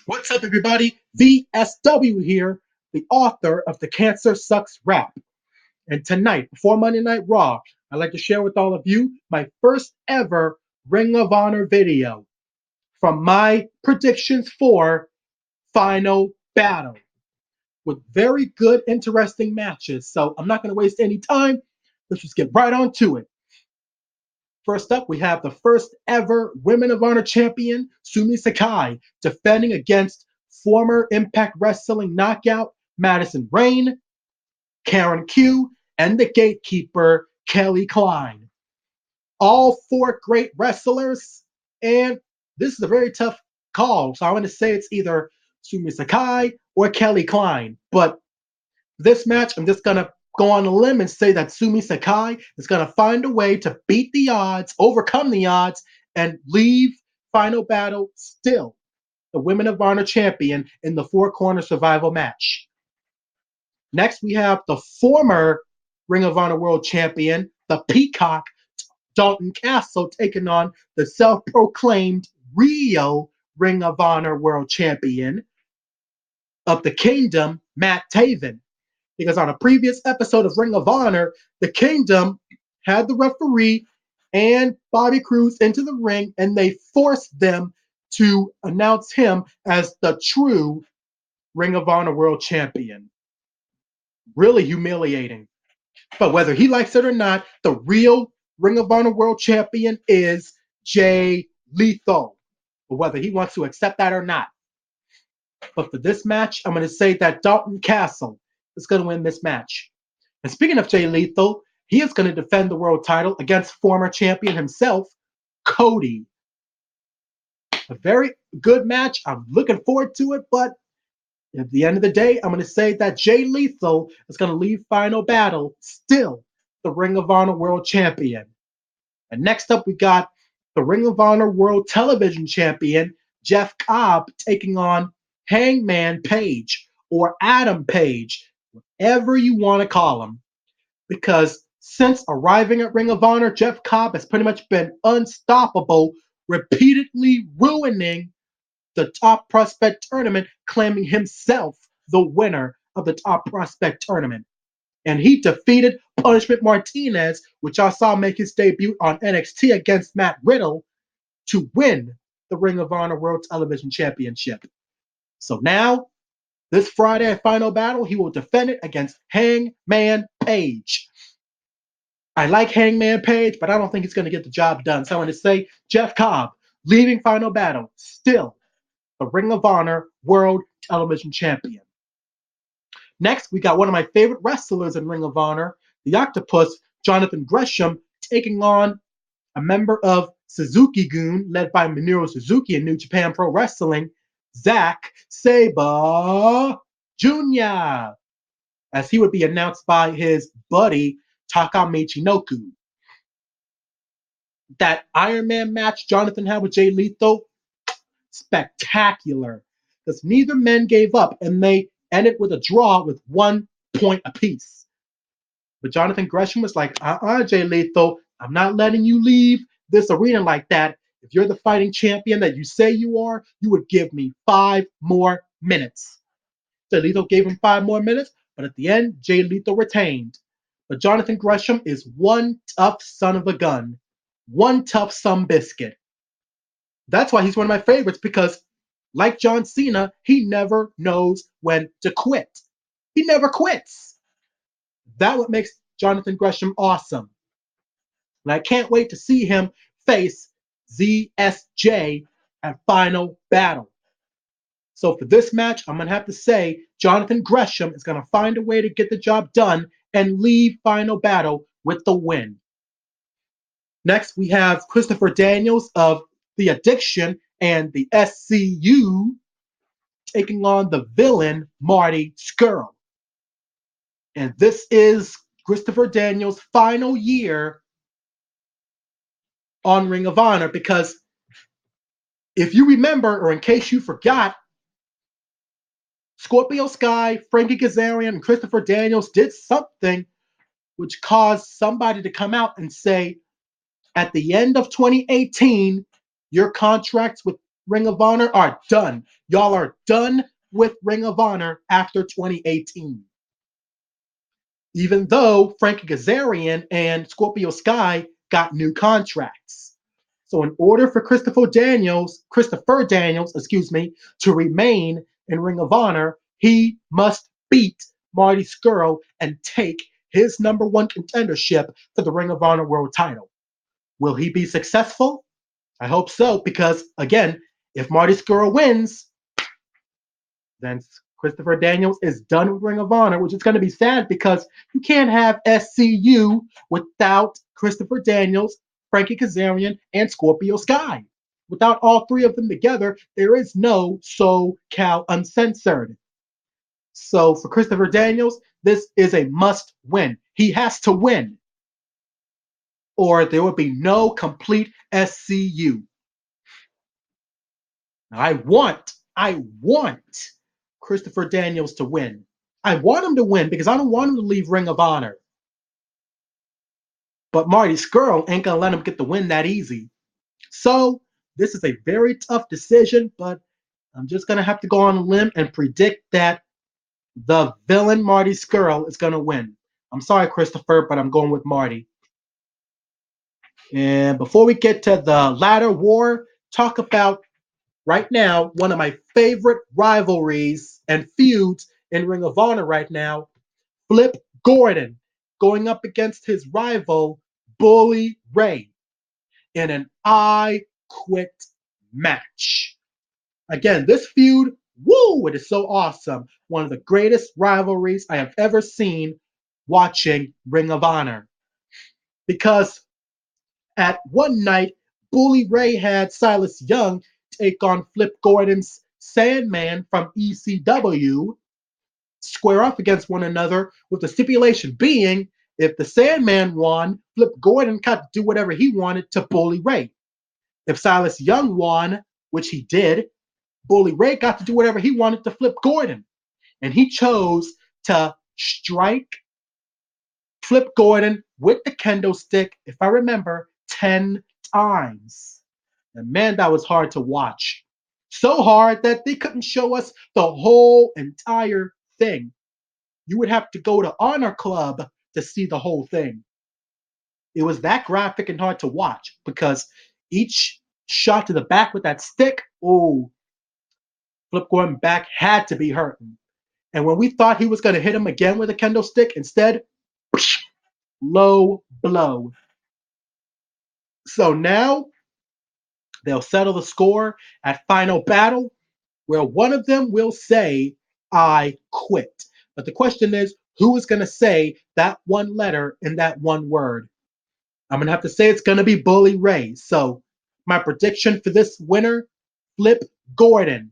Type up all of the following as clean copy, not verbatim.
What's up, everybody? VSW here, the author of The Cancer Sucks Rap. And tonight, before Monday Night Raw, I'd like to share with all of you my first ever Ring of Honor video from my predictions for Final Battle with very good, interesting matches. So I'm not going to waste any time. Let's just get right on to it. First up, we have the first ever Women of Honor champion, Sumie Sakai, defending against former Impact Wrestling knockout Madison Rayne, Karen Q, and the gatekeeper, Kelly Klein. All four great wrestlers, and this is a very tough call. So I'm going to say it's either Sumie Sakai or Kelly Klein. But this match, I'm just going to go on a limb and say that Sumie Sakai is going to find a way to beat the odds, overcome the odds, and leave Final Battle still the Women of Honor champion in the Four Corner Survival match. Next, we have the former Ring of Honor World Champion, the Peacock, Dalton Castle, taking on the self-proclaimed Rio Ring of Honor World Champion of the Kingdom, Matt Taven. Because on a previous episode of Ring of Honor, the Kingdom had the referee and Bobby Cruz into the ring, and they forced them to announce him as the true Ring of Honor World Champion. Really humiliating. But whether he likes it or not, the real Ring of Honor World Champion is Jay Lethal. But whether he wants to accept that or not. But for this match, I'm going to say that Dalton Castle is going to win this match. And speaking of Jay Lethal, he is going to defend the world title against former champion himself, Cody. A very good match. I'm looking forward to it, but at the end of the day, I'm going to say that Jay Lethal is going to leave Final Battle still the Ring of Honor World Champion. And next up, we got the Ring of Honor World Television Champion, Jeff Cobb, taking on Hangman Page or Adam Page, whatever you want to call him. Because since arriving at Ring of Honor, Jeff Cobb has pretty much been unstoppable, repeatedly ruining the Top Prospect Tournament, claiming himself the winner of the Top Prospect Tournament. And he defeated Punishment Martinez, which I saw make his debut on NXT against Matt Riddle, to win the Ring of Honor World Television Championship. So now, this Friday at Final Battle, he will defend it against Hangman Page. I like Hangman Page, but I don't think he's going to get the job done. So I'm going to say Jeff Cobb, leaving Final Battle, still the Ring of Honor World Television Champion. Next, we got one of my favorite wrestlers in Ring of Honor, the Octopus, Jonathan Gresham, taking on a member of Suzuki-gun, led by Minoru Suzuki in New Japan Pro Wrestling, Zack Sabre Jr., as he would be announced by his buddy, Taka Michinoku. That Iron Man match Jonathan had with Jay Lethal, spectacular, because neither men gave up, and they ended with a draw with 1 point apiece. But Jonathan Gresham was like, Jay Lethal, I'm not letting you leave this arena like that. If you're the fighting champion that you say you are, you would give me 5 more minutes. Jay Lethal gave him 5 more minutes, but at the end, Jay Lethal retained. But Jonathan Gresham is one tough son of a gun, one tough some biscuit. That's why he's one of my favorites, because like John Cena, he never knows when to quit. He never quits. That's what makes Jonathan Gresham awesome. And I can't wait to see him face ZSJ at Final Battle. So for this match, I'm going to have to say Jonathan Gresham is going to find a way to get the job done and leave Final Battle with the win. Next, we have Christopher Daniels of The Addiction and the SCU taking on the villain, Marty Scurll. And this is Christopher Daniels' final year on Ring of Honor, because if you remember, or in case you forgot, Scorpio Sky, Frankie Kazarian, and Christopher Daniels did something which caused somebody to come out and say, at the end of 2018, your contracts with Ring of Honor are done. Y'all are done with Ring of Honor after 2018. Even though Frankie Kazarian and Scorpio Sky got new contracts. So in order for Christopher Daniels, to remain in Ring of Honor, he must beat Marty Scurll and take his #1 contendership for the Ring of Honor World title. Will he be successful? I hope so, because again, if Marty Scurll wins, then Christopher Daniels is done with Ring of Honor, which is going to be sad because you can't have SCU without Christopher Daniels, Frankie Kazarian, and Scorpio Sky. Without all three of them together, there is no SoCal Uncensored. So for Christopher Daniels, this is a must win. He has to win, or there will be no complete SCU. I want Christopher Daniels to win. I want him to win because I don't want him to leave Ring of Honor. But Marty Scurll ain't gonna let him get the win that easy. So this is a very tough decision, but I'm just gonna have to go on a limb and predict that the villain Marty Scurll is gonna win. I'm sorry, Christopher, but I'm going with Marty. And before we get to the ladder war, talk about right now one of my favorite rivalries and feuds in Ring of Honor right now, Flip Gordan going up against his rival, Bully Ray, in an I Quit match. Again, this feud, woo, it is so awesome. One of the greatest rivalries I have ever seen watching Ring of Honor. Because at one night, Bully Ray had Silas Young take on Flip Gordan's Sandman from ECW, square off against one another, with the stipulation being if the Sandman won, Flip Gordan got to do whatever he wanted to Bully Ray. If Silas Young won, which he did, Bully Ray got to do whatever he wanted to Flip Gordan. And he chose to strike Flip Gordan with the kendo stick, if I remember, 10 times. And man, that was hard to watch. So hard that they couldn't show us the whole entire thing. You would have to go to Honor Club to see the whole thing. It was that graphic and hard to watch because each shot to the back with that stick, oh, Flip Gordan back had to be hurting. And when we thought he was going to hit him again with a kendo stick, instead, low blow. So now they'll settle the score at Final Battle, where one of them will say, I quit. But the question is, who is going to say that one letter in that one word? I'm going to have to say it's going to be Bully Ray. So my prediction for this winner, Flip Gordan,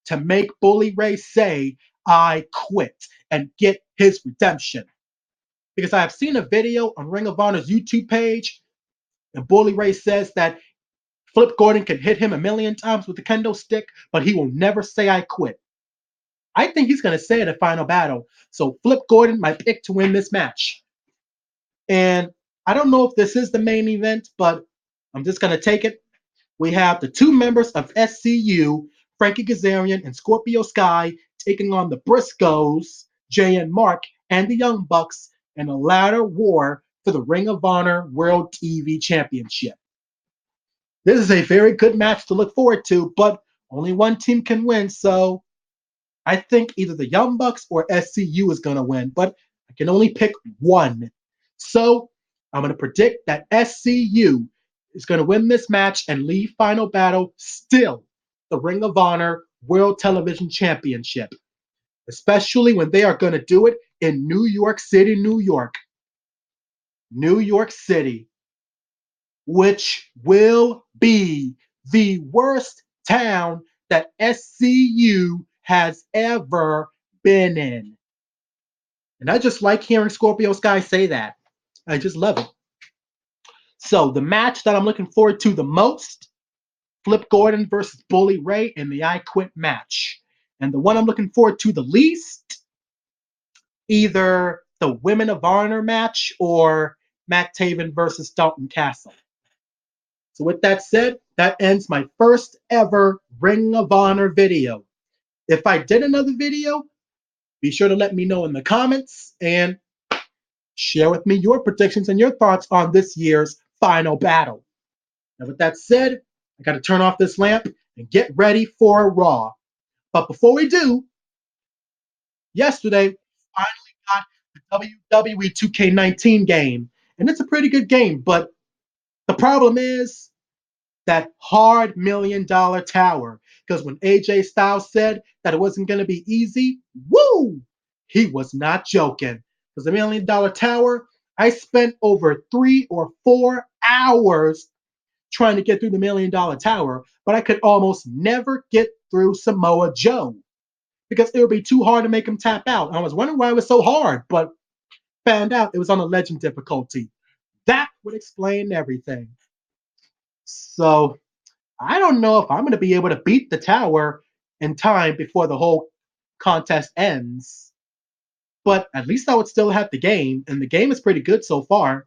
to make Bully Ray say, I quit, and get his redemption. Because I have seen a video on Ring of Honor's YouTube page, and Bully Ray says that Flip Gordan can hit him a million times with the kendo stick, but he will never say I quit. I think he's going to say it at Final Battle. So Flip Gordan, my pick to win this match. And I don't know if this is the main event, but I'm just going to take it. We have the two members of SCU, Frankie Kazarian and Scorpio Sky, taking on the Briscoes, Jay and Mark, and the Young Bucks in a ladder war for the Ring of Honor World TV Championship. This is a very good match to look forward to, but only one team can win, so I think either the Young Bucks or SCU is going to win, but I can only pick one. So I'm going to predict that SCU is going to win this match and leave Final Battle still the Ring of Honor World Television Championship, especially when they are going to do it in New York City, New York. New York City, which will be the worst town that SCU has ever been in. And I just like hearing Scorpio Sky say that. I just love it. So the match that I'm looking forward to the most, Flip Gordan versus Bully Ray in the I Quit match. And the one I'm looking forward to the least, either the Women of Honor match or Matt Taven versus Dalton Castle. So with that said, that ends my first ever Ring of Honor video. If I did another video, be sure to let me know in the comments and share with me your predictions and your thoughts on this year's final battle. Now, with that said, I got to turn off this lamp and get ready for Raw. But before we do, yesterday, finally got the WWE 2K19 game. And it's a pretty good game, but the problem is that hard $1 million tower. Because when AJ Styles said that it wasn't going to be easy, woo! He was not joking. Because the $1 million tower, I spent over 3 or 4 hours trying to get through the $1 million tower, but I could almost never get through Samoa Joe because it would be too hard to make him tap out. I was wondering why it was so hard, but found out it was on a legend difficulty. That would explain everything. So I don't know if I'm going to be able to beat the tower in time before the whole contest ends. But at least I would still have the game, and the game is pretty good so far.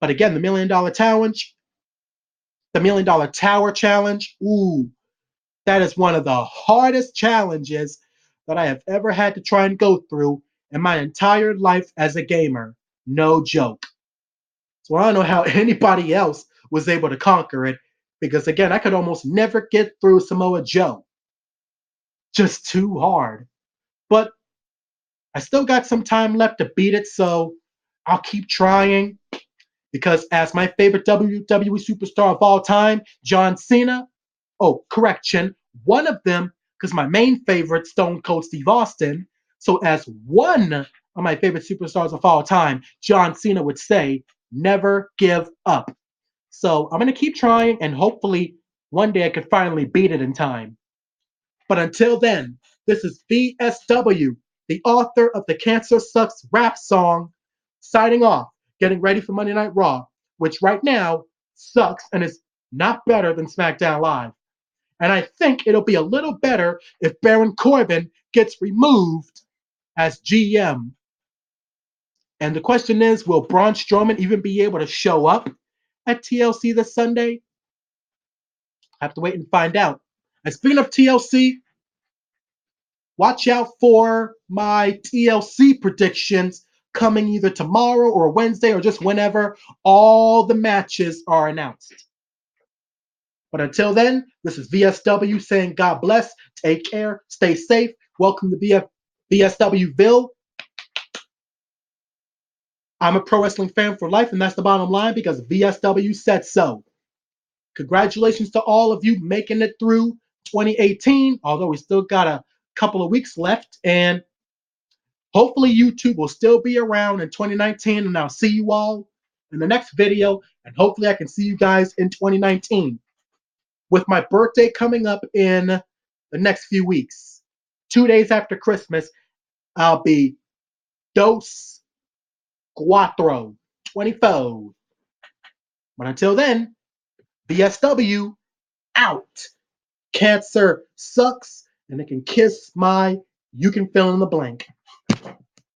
But again, the $1 million challenge, the $1 million tower challenge, ooh, that is one of the hardest challenges that I have ever had to try and go through in my entire life as a gamer. No joke. So I don't know how anybody else was able to conquer it because, again, I could almost never get through Samoa Joe. Just too hard. But I still got some time left to beat it, so I'll keep trying because, as my favorite WWE superstar of all time, John Cena, oh, correction, one of them, because my main favorite, Stone Cold Steve Austin. So, as one of my favorite superstars of all time, John Cena would say, never give up. So, I'm going to keep trying, and hopefully, one day I could finally beat it in time. But until then, this is VSW, the author of the Cancer Sucks rap song, signing off, getting ready for Monday Night Raw, which right now sucks and is not better than SmackDown Live. And I think it'll be a little better if Baron Corbin gets removed as GM. And the question is, will Braun Strowman even be able to show up at TLC this Sunday? I have to wait and find out. And speaking of TLC, watch out for my TLC predictions coming either tomorrow or Wednesday or just whenever all the matches are announced. But until then, this is VSW saying God bless, take care, stay safe. Welcome to VSWville. I'm a pro wrestling fan for life, and that's the bottom line because VSW said so. Congratulations to all of you making it through 2018, although we still got a couple of weeks left, and hopefully YouTube will still be around in 2019, and I'll see you all in the next video, and hopefully I can see you guys in 2019. With my birthday coming up in the next few weeks, 2 days after Christmas, I'll be dos cuatro, 24. But until then, VSW out. Cancer sucks, and it can kiss my you can fill in the blank.